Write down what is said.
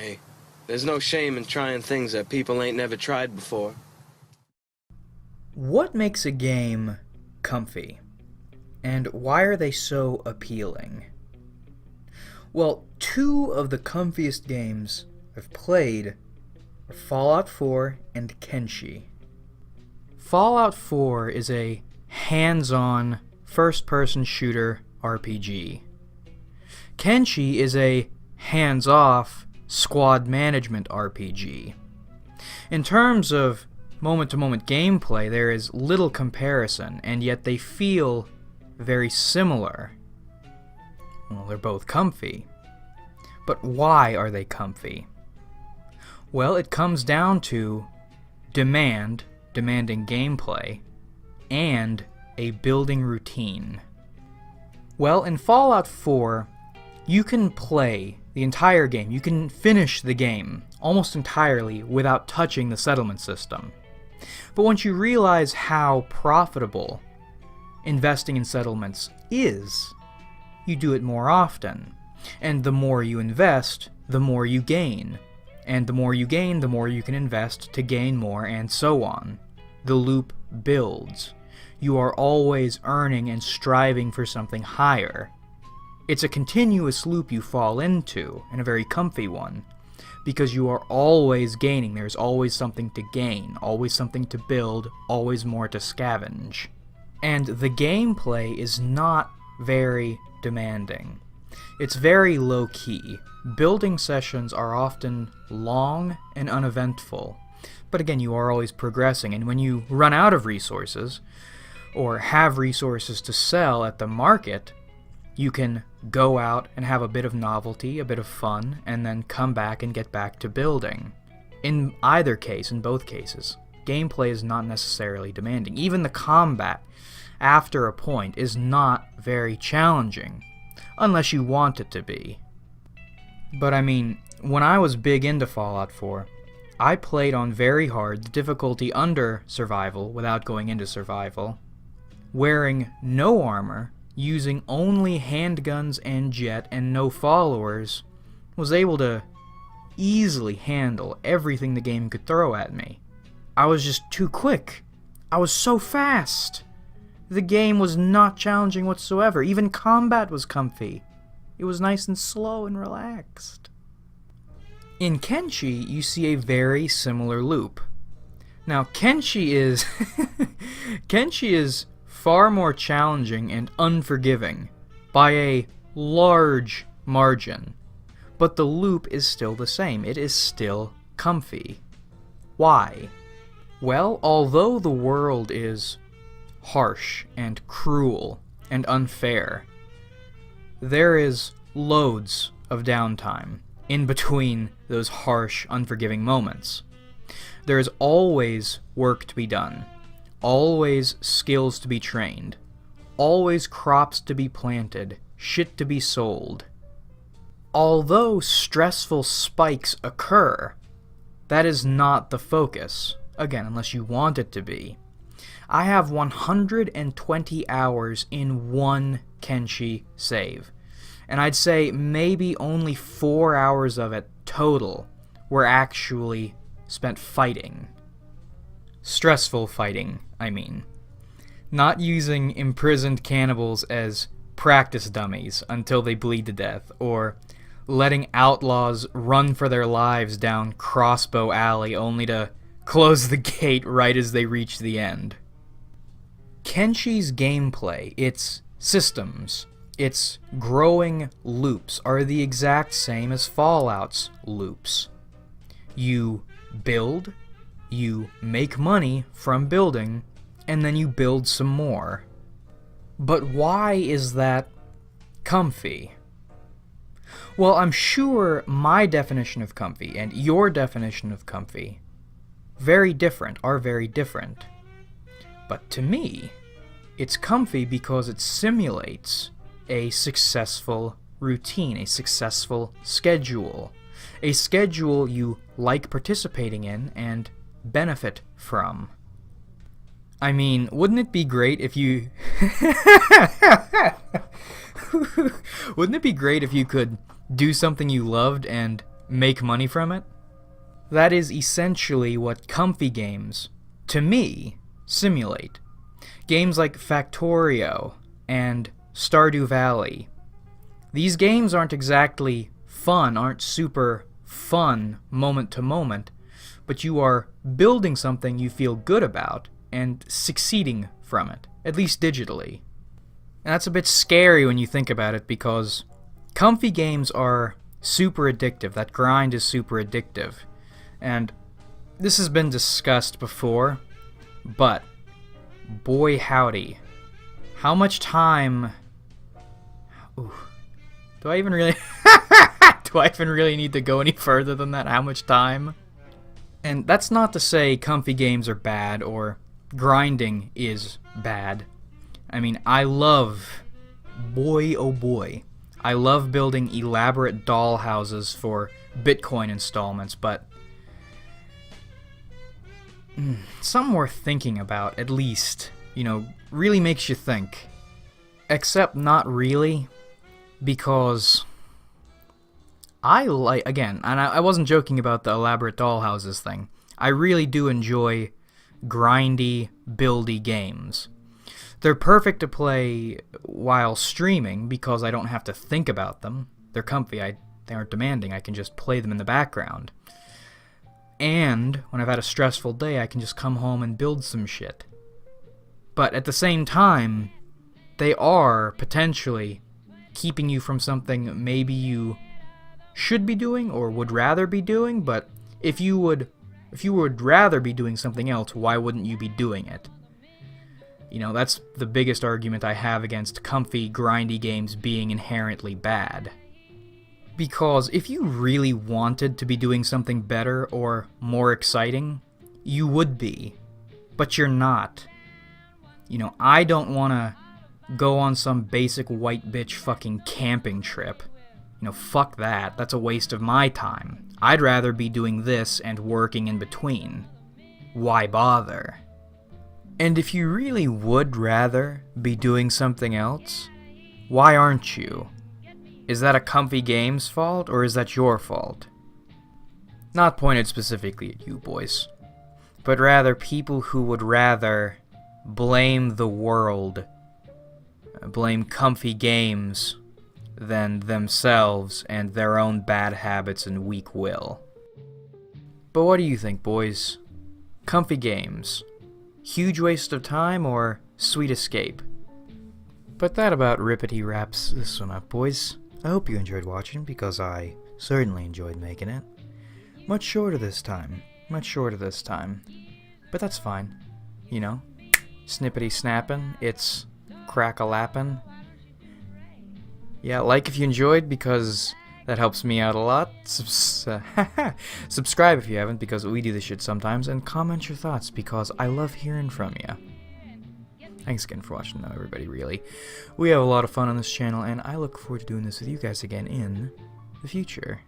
Hey, there's no shame in trying things that people ain't never tried before. What makes a game comfy? And why are they so appealing? Well, two of the comfiest games I've played are Fallout 4 and Kenshi. Fallout 4 is a hands-on, first-person shooter RPG. Kenshi is a hands-off, squad management RPG. In terms of moment-to-moment gameplay, there is little comparison, and yet they feel very similar. Well, they're both comfy. But why are they comfy? Well, it comes down to demanding gameplay, and a building routine. Well, in Fallout 4, you can play the entire game. You can finish the game almost entirely without touching the settlement system. But once you realize how profitable investing in settlements is, you do it more often. And the more you invest, the more you gain. And the more you gain, the more you can invest to gain more, and so on. The loop builds. You are always earning and striving for something higher. It's a continuous loop you fall into, and a very comfy one, because you are always gaining. There's always something to gain, always something to build, always more to scavenge. And the gameplay is not very demanding. It's very low-key. Building sessions are often long and uneventful, but again, you are always progressing, and when you run out of resources, or have resources to sell at the market, you can go out and have a bit of novelty, a bit of fun, and then come back and get back to building. In either case, in both cases, gameplay is not necessarily demanding. Even the combat, after a point, is not very challenging, unless you want it to be. But I mean, when I was big into Fallout 4, I played on very hard, the difficulty under survival, without going into survival, wearing no armor, using only handguns and jet and no followers, was able to easily handle everything the game could throw at me. I was just too quick. I was so fast. The game was not challenging whatsoever. Even combat was comfy. It was nice and slow and relaxed. In Kenshi, you see a very similar loop. Now, Kenshi is Kenshi is far more challenging and unforgiving by a large margin, but the loop is still the same. It is still comfy. Why? Well, although the world is harsh and cruel and unfair, there is loads of downtime in between those harsh, unforgiving moments. There is always work to be done, always skills to be trained, always crops to be planted, shit to be sold. Although stressful spikes occur, that is not the focus, again, unless you want it to be. I have 120 hours in one Kenshi save, and I'd say maybe only 4 hours of it total were actually spent fighting. Stressful fighting, I mean. Not using imprisoned cannibals as practice dummies until they bleed to death, or letting outlaws run for their lives down Crossbow Alley only to close the gate right as they reach the end. Kenshi's gameplay, its systems, its growing loops are the exact same as Fallout's loops. You build, you make money from building, and then you build some more. But why is that comfy? Well, I'm sure my definition of comfy and your definition of comfy are very different. But to me, it's comfy because it simulates a successful routine, a successful schedule. A schedule you like participating in and benefit from. I mean, wouldn't it be great if you... Wouldn't it be great if you could do something you loved and make money from it. That is essentially what comfy games, to me, simulate. Games like Factorio and Stardew Valley. These games aren't exactly fun, aren't super fun moment to moment, but you are building something you feel good about and succeeding from it, at least digitally. And that's a bit scary when you think about it, because comfy games are super addictive. That grind is super addictive. And this has been discussed before, but boy howdy, how much time... Ooh, do I even really... do I even really need to go any further than that? How much time? And that's not to say comfy games are bad or grinding is bad. I mean, I love, boy oh boy, I love building elaborate doll houses for Bitcoin installments, but something worth thinking about, at least, really makes you think. Except not really, because I like, again, and I wasn't joking about the elaborate doll houses thing, I really do enjoy grindy, buildy games. They're perfect to play while streaming because I don't have to think about them. They're comfy, they aren't demanding, I can just play them in the background. And when I've had a stressful day, I can just come home and build some shit. But at the same time, they are potentially keeping you from something maybe you should be doing or would rather be doing, but if you would rather be doing something else, why wouldn't you be doing it? That's the biggest argument I have against comfy, grindy games being inherently bad. Because if you really wanted to be doing something better or more exciting, you would be. But you're not. I don't want to go on some basic white bitch fucking camping trip. Fuck that. That's a waste of my time. I'd rather be doing this and working in between. Why bother? And if you really would rather be doing something else, why aren't you? Is that a comfy game's fault, or is that your fault? Not pointed specifically at you boys, but rather people who would rather blame the world, blame comfy games, than themselves and their own bad habits and weak will. But what do you think, boys? Comfy games, huge waste of time or sweet escape? But that about rippity wraps this one up, boys. I hope you enjoyed watching, because I certainly enjoyed making it. Much shorter this time. But that's fine. Snippety snappin', it's crack-a-lappin'. Yeah, like if you enjoyed, because that helps me out a lot. Subscribe if you haven't, because we do this shit sometimes, and comment your thoughts, because I love hearing from you. Thanks again for watching, though, everybody, really. We have a lot of fun on this channel, and I look forward to doing this with you guys again in the future.